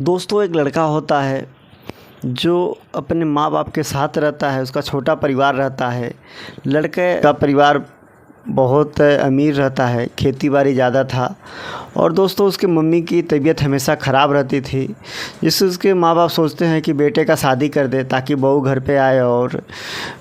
दोस्तों, एक लड़का होता है जो अपने माँ बाप के साथ रहता है। उसका छोटा परिवार रहता है। लड़के का परिवार बहुत अमीर रहता है, खेती बाड़ी ज़्यादा था। और दोस्तों, उसके मम्मी की तबीयत हमेशा ख़राब रहती थी, जिससे उसके माँ बाप सोचते हैं कि बेटे का शादी कर दे ताकि बहू घर पे आए और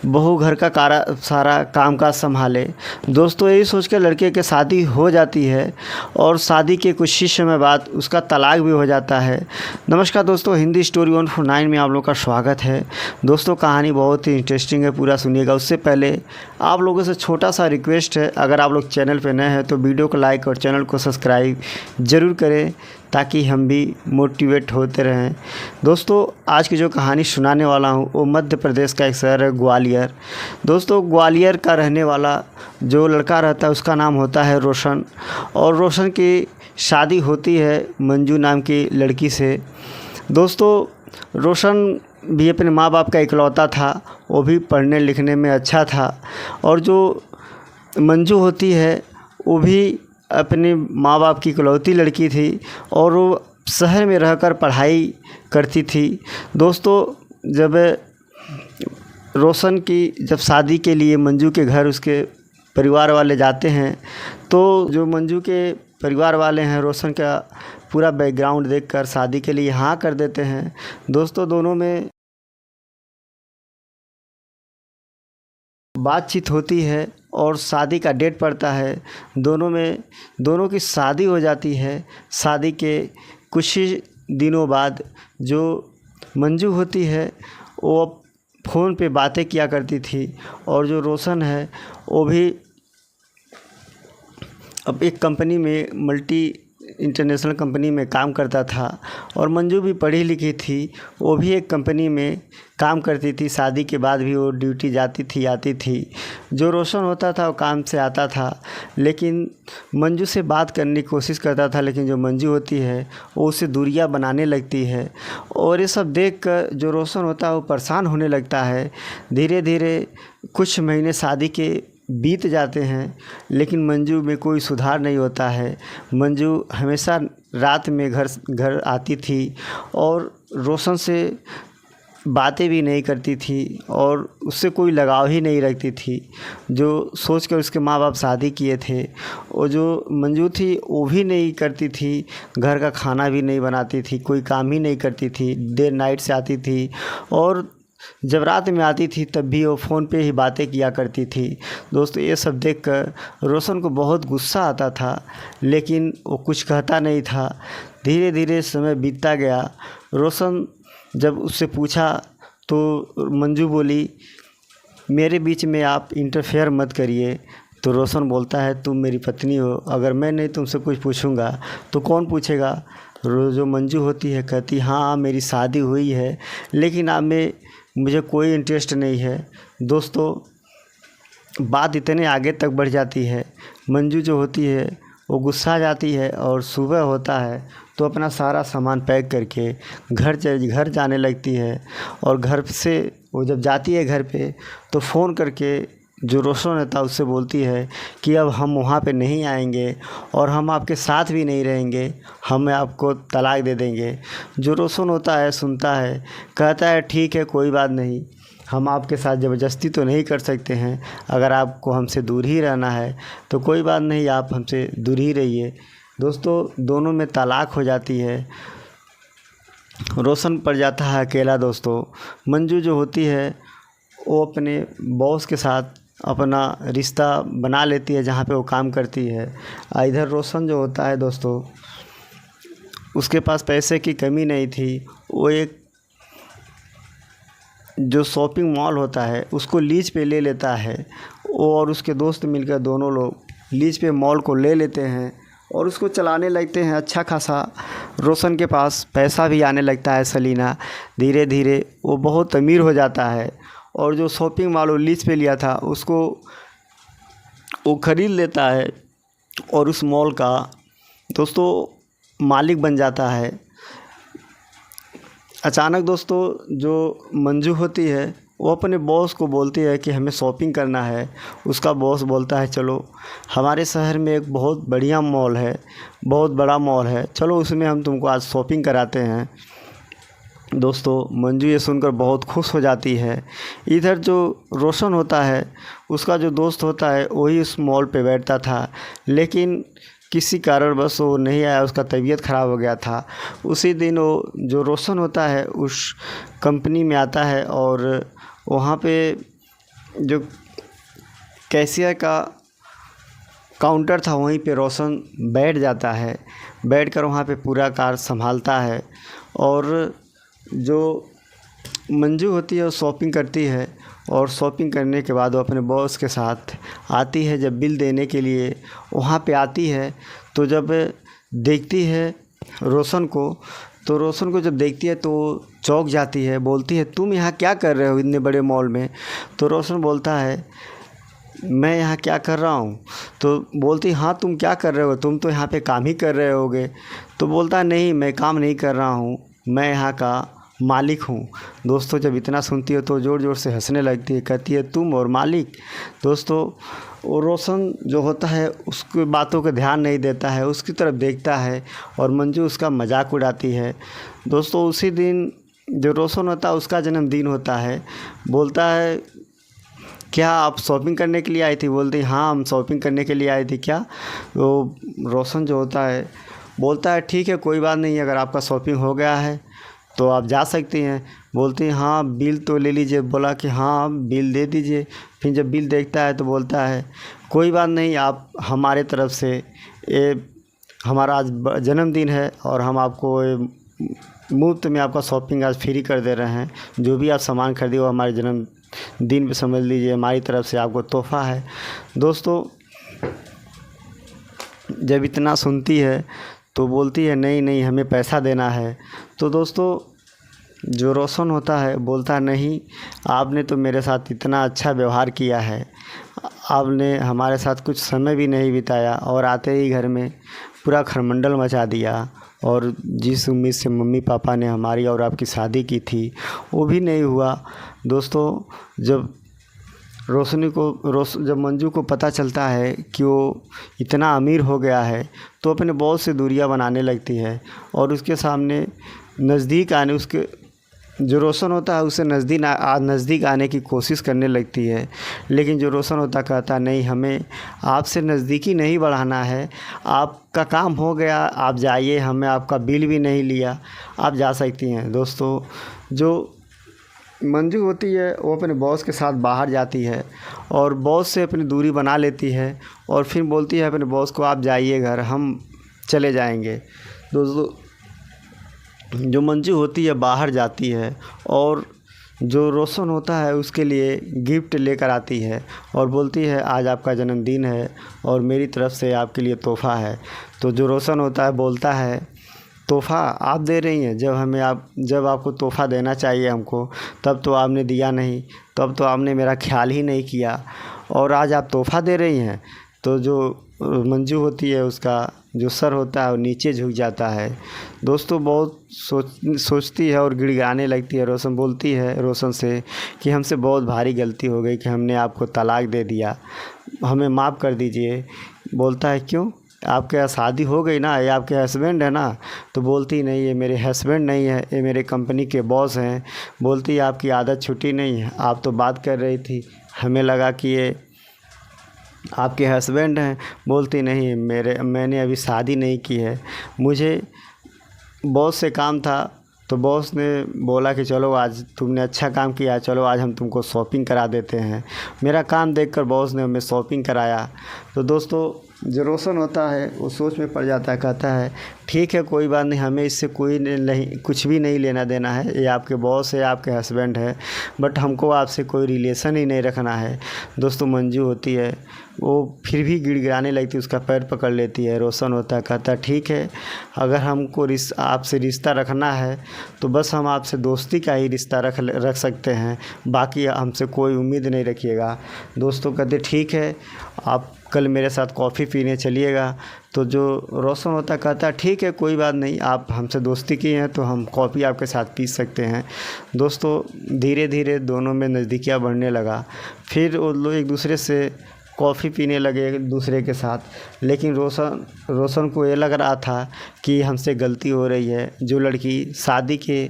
बहू घर का सारा काम काज संभाले। दोस्तों, यही सोच के लड़के की शादी हो जाती है और शादी के कुछ ही समय बाद उसका तलाक भी हो जाता है। नमस्कार दोस्तों, हिंदी स्टोरी 149 में आप लोगों का स्वागत है। दोस्तों, कहानी बहुत ही इंटरेस्टिंग है, पूरा सुनिएगा। उससे पहले आप लोगों से छोटा सा रिक्वेस्ट है, अगर आप लोग चैनल पे नए हैं तो वीडियो को लाइक और चैनल को सब्सक्राइब ज़रूर करें ताकि हम भी मोटिवेट होते रहें। दोस्तों, आज की जो कहानी सुनाने वाला हूँ वो मध्य प्रदेश का एक शहर है, ग्वालियर। दोस्तों, ग्वालियर का रहने वाला जो लड़का रहता है उसका नाम होता है रोशन। और रोशन की शादी होती है मंजू नाम की लड़की से। दोस्तों, रोशन भी अपने माँ बाप का इकलौता था, वो भी पढ़ने लिखने में अच्छा था। और जो मंजू होती है वो भी अपने माँ बाप की इकलौती लड़की थी और वो शहर में रहकर पढ़ाई करती थी। दोस्तों, जब रोशन की शादी के लिए मंजू के घर उसके परिवार वाले जाते हैं तो जो मंजू के परिवार वाले हैं रोशन का पूरा बैकग्राउंड देखकर शादी के लिए हाँ कर देते हैं। दोस्तों, दोनों में बातचीत होती है और शादी का डेट पड़ता है। दोनों की शादी हो जाती है। शादी के कुछ ही दिनों बाद जो मंजू होती है वो फ़ोन पे बातें किया करती थी और जो रोशन है वो भी अब एक कंपनी में मल्टी इंटरनेशनल कंपनी में काम करता था। और मंजू भी पढ़ी लिखी थी, वो भी एक कंपनी में काम करती थी। शादी के बाद भी वो ड्यूटी जाती थी आती थी। जो रोशन होता था वो काम से आता था लेकिन मंजू से बात करने की कोशिश करता था, लेकिन जो मंजू होती है वो उससे दूरियां बनाने लगती है। और ये सब देखकर जो रोशन होता है वो परेशान होने लगता है। धीरे धीरे कुछ महीने शादी के बीत जाते हैं लेकिन मंजू में कोई सुधार नहीं होता है। मंजू हमेशा रात में घर आती थी और रोशन से बातें भी नहीं करती थी और उससे कोई लगाव ही नहीं रखती थी। जो सोच कर उसके माँ बाप शादी किए थे, और जो मंजू थी वो भी नहीं करती थी, घर का खाना भी नहीं बनाती थी, कोई काम ही नहीं करती थी, देर नाइट से आती थी और जब रात में आती थी तब भी वो फ़ोन पे ही बातें किया करती थी। दोस्तों, ये सब देखकर रोशन को बहुत गुस्सा आता था लेकिन वो कुछ कहता नहीं था। धीरे धीरे समय बीतता गया। रोशन जब उससे पूछा तो मंजू बोली, मेरे बीच में आप इंटरफेयर मत करिए। तो रोशन बोलता है, तुम मेरी पत्नी हो, अगर मैं नहीं तुमसे कुछ पूछूंगा तो कौन पूछेगा। जो मंजू होती है कहती, हाँ मेरी शादी हुई है लेकिन अब मुझे कोई इंटरेस्ट नहीं है। दोस्तों, बात इतने आगे तक बढ़ जाती है, मंजू जो होती है वो गुस्सा जाती है और सुबह होता है तो अपना सारा सामान पैक करके घर जाने लगती है। और घर से वो जब जाती है घर पे तो फ़ोन करके जो रोशन था उससे बोलती है कि अब हम वहाँ पे नहीं आएंगे और हम आपके साथ भी नहीं रहेंगे, हम आपको तलाक दे देंगे। जो रोशन होता है सुनता है, कहता है ठीक है कोई बात नहीं, हम आपके साथ ज़बरदस्ती तो नहीं कर सकते हैं, अगर आपको हमसे दूर ही रहना है तो कोई बात नहीं, आप हमसे दूर ही रहिए। दोस्तों, दोनों में तलाक हो जाती है। रोशन पड़ जाता है अकेला। दोस्तों, मंजू जो होती है वो अपने बॉस के साथ अपना रिश्ता बना लेती है जहाँ पे वो काम करती है। इधर रोशन जो होता है दोस्तों, उसके पास पैसे की कमी नहीं थी। वो एक जो शॉपिंग मॉल होता है उसको लीज पे ले लेता है। वो और उसके दोस्त मिलकर दोनों लोग लीज पे मॉल को ले लेते हैं और उसको चलाने लगते हैं अच्छा खासा। रोशन के पास पैसा भी आने लगता है सलीना। धीरे धीरे वो बहुत अमीर हो जाता है और जो शॉपिंग मॉल वो लीज पे लिया था उसको वो ख़रीद लेता है और उस मॉल का दोस्तों मालिक बन जाता है। अचानक दोस्तों जो मंजू होती है वो अपने बॉस को बोलती है कि हमें शॉपिंग करना है। उसका बॉस बोलता है चलो हमारे शहर में एक बहुत बढ़िया मॉल है, बहुत बड़ा मॉल है, चलो उसमें हम तुमको आज शॉपिंग कराते हैं। दोस्तों मंजू ये सुनकर बहुत खुश हो जाती है। इधर जो रोशन होता है उसका जो दोस्त होता है वही उस मॉल पे बैठता था, लेकिन किसी कारणवश वो नहीं आया, उसका तबीयत ख़राब हो गया था। उसी दिन वो जो रोशन होता है उस कंपनी में आता है और वहाँ पे जो कैशियर का काउंटर था वहीं पे रोशन बैठ जाता है। बैठकर वहाँ पे पूरा कार संभालता है और जो मंजू होती है वो शॉपिंग करती है और शॉपिंग करने के बाद वो अपने बॉस के साथ आती है। जब बिल देने के लिए वहाँ पे आती है तो जब देखती है रोशन को, तो रोशन को जब देखती है तो चौंक जाती है, बोलती है तुम यहाँ क्या कर रहे हो इतने बड़े मॉल में। तो रोशन बोलता है मैं यहाँ क्या कर रहा हूँ। तो बोलती हाँ तुम क्या कर रहे हो, तुम तो यहाँ पे काम ही कर रहे होगे। तो बोलता नहीं मैं काम नहीं कर रहा हूँ, मैं यहाँ का मालिक हूँ। दोस्तों जब इतना सुनती है तो ज़ोर ज़ोर से हंसने लगती है, कहती है तुम और मालिक। दोस्तों वो रोशन जो होता है उसकी बातों का ध्यान नहीं देता है, उसकी तरफ देखता है और मंजू उसका मजाक उड़ाती है। दोस्तों उसी दिन जो रोशन होता है उसका जन्मदिन होता है। बोलता है क्या आप शॉपिंग करने के लिए आई थी। बोलती हाँ हम शॉपिंग करने के लिए आई थी क्या। तो रोशन जो होता है बोलता है ठीक है कोई बात नहीं, अगर आपका शॉपिंग हो गया है तो आप जा सकती हैं। बोलती हाँ बिल तो ले लीजिए। बोला कि हाँ बिल दे दीजिए। फिर जब बिल देखता है तो बोलता है कोई बात नहीं, आप हमारे तरफ से ये हमारा आज जन्मदिन है और हम आपको मुफ्त में आपका शॉपिंग आज फ्री कर दे रहे हैं। जो भी आप सामान खरीदे वो हमारे जन्मदिन पे समझ लीजिए हमारी तरफ से आपको तोहफ़ा है। दोस्तों जब इतना सुनती है तो बोलती है नहीं नहीं हमें पैसा देना है। तो दोस्तों जो रोशन होता है बोलता नहीं, आपने तो मेरे साथ इतना अच्छा व्यवहार किया है, आपने हमारे साथ कुछ समय भी नहीं बिताया और आते ही घर में पूरा खरमंडल मचा दिया और जिस उम्मीद से मम्मी पापा ने हमारी और आपकी शादी की थी वो भी नहीं हुआ। दोस्तों जब जब मंजू को पता चलता है कि वो इतना अमीर हो गया है तो अपने बॉस से दूरियां बनाने लगती है और उसके सामने नज़दीक आने उसके जो रोशन होता है उससे नज़दीक आने की कोशिश करने लगती है। लेकिन जो रोशन होता कहता नहीं हमें आपसे नज़दीकी नहीं बढ़ाना है, आपका काम हो गया आप जाइए, हमें आपका बिल भी नहीं लिया, आप जा सकती हैं। दोस्तों जो मंजू होती है वो अपने बॉस के साथ बाहर जाती है और बॉस से अपनी दूरी बना लेती है और फिर बोलती है अपने बॉस को आप जाइए घर, हम चले जाएंगे। दोस्तों जो मंजू होती है बाहर जाती है और जो रोशन होता है उसके लिए गिफ्ट लेकर आती है और बोलती है आज आपका जन्मदिन है और मेरी तरफ से आपके लिए तोहफ़ा है। तो जो रोशन होता है बोलता है तोहफ़ा आप दे रही हैं, जब आपको तोहफ़ा देना चाहिए हमको तब तो आपने दिया नहीं, तब तो आपने मेरा ख्याल ही नहीं किया और आज आप तोहफ़ा दे रही हैं। तो जो मंजू होती है उसका जो सर होता है वो नीचे झुक जाता है। दोस्तों बहुत सोचती है और गिड़गिड़ाने लगती है। रोशन बोलती है रोशन से कि हमसे बहुत भारी गलती हो गई कि हमने आपको तलाक दे दिया, हमें माफ़ कर दीजिए। बोलता है क्यों, आपके यहाँ शादी हो गई ना, ये आपके हस्बैंड है ना। तो बोलती नहीं ये मेरे हस्बैंड नहीं है, ये मेरे कंपनी के बॉस हैं। बोलती है आपकी आदत छूटी नहीं है, आप तो बात कर रही थी, हमें लगा कि ये आपके हस्बैंड हैं। बोलती नहीं मैंने अभी शादी नहीं की है, मुझे बॉस से काम था तो बॉस ने बोला कि चलो आज तुमने अच्छा काम किया, चलो आज हम तुमको शॉपिंग करा देते हैं। मेरा काम देखकर बॉस ने हमें शॉपिंग कराया। तो दोस्तों जो रोशन होता है वो सोच में पड़ जाता है, कहता है ठीक है कोई बात नहीं, हमें इससे कुछ भी नहीं लेना देना है, ये आपके बॉस है, आपके हस्बैंड है, बट हमको आपसे कोई रिलेशन ही नहीं रखना है। दोस्तों मंजू होती है वो फिर भी गिड़गिड़ाने लगती है, उसका पैर पकड़ लेती है। रोशन होता है कहता ठीक है अगर हमको आपसे रिश्ता रखना है तो बस हम आपसे दोस्ती का ही रिश्ता रख सकते हैं, बाकी हमसे कोई उम्मीद नहीं रखिएगा। दोस्तों कहते ठीक है आप कल मेरे साथ कॉफ़ी पीने चलिएगा। तो जो रोशन होता कहता ठीक है कोई बात नहीं, आप हमसे दोस्ती की हैं तो हम कॉफ़ी आपके साथ पी सकते हैं। दोस्तों धीरे धीरे दोनों में नज़दीकियाँ बढ़ने लगा। फिर वो लोग एक दूसरे से कॉफ़ी पीने लगे एक दूसरे के साथ। लेकिन रोशन को ये लग रहा था कि हमसे गलती हो रही है। जो लड़की शादी के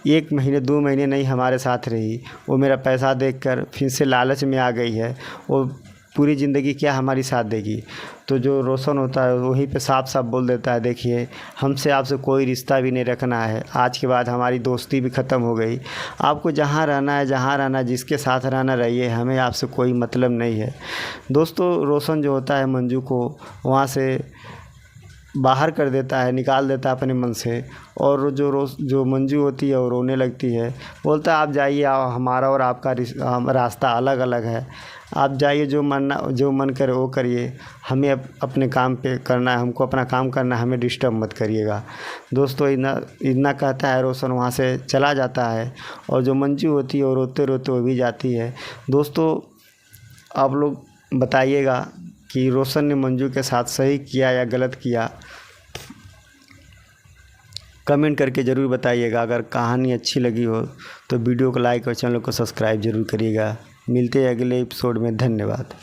1 महीने 2 महीने नहीं हमारे साथ रही, वो मेरा पैसा देखकर फिर से लालच में आ गई है, वो पूरी ज़िंदगी क्या हमारी साथ देगी। तो जो रोशन होता है वहीं पे साफ साफ बोल देता है, देखिए हमसे आपसे कोई रिश्ता भी नहीं रखना है, आज के बाद हमारी दोस्ती भी ख़त्म हो गई। आपको जहाँ रहना है जिसके साथ रहना रहिए, हमें आपसे कोई मतलब नहीं है। दोस्तों रोशन जो होता है मंजू को वहाँ से बाहर कर देता है, निकाल देता है अपने मन से। और जो मंजू होती है वो रोने लगती है, बोलता है आप जाइए, हमारा और आपका रास्ता अलग अलग है, आप जाइए, जो मन करे वो करिए, हमें अपने काम पे करना है, हमको अपना काम करना है, हमें डिस्टर्ब मत करिएगा। दोस्तों इतना कहता है रोशन वहाँ से चला जाता है। और जो मंजू होती है वो रोते रोते वो भी जाती है। दोस्तों आप लोग बताइएगा कि रोशन ने मंजू के साथ सही किया या गलत किया, कमेंट करके ज़रूर बताइएगा। अगर कहानी अच्छी लगी हो तो वीडियो को लाइक और चैनल को सब्सक्राइब ज़रूर करिएगा। मिलते हैं अगले एपिसोड में। धन्यवाद।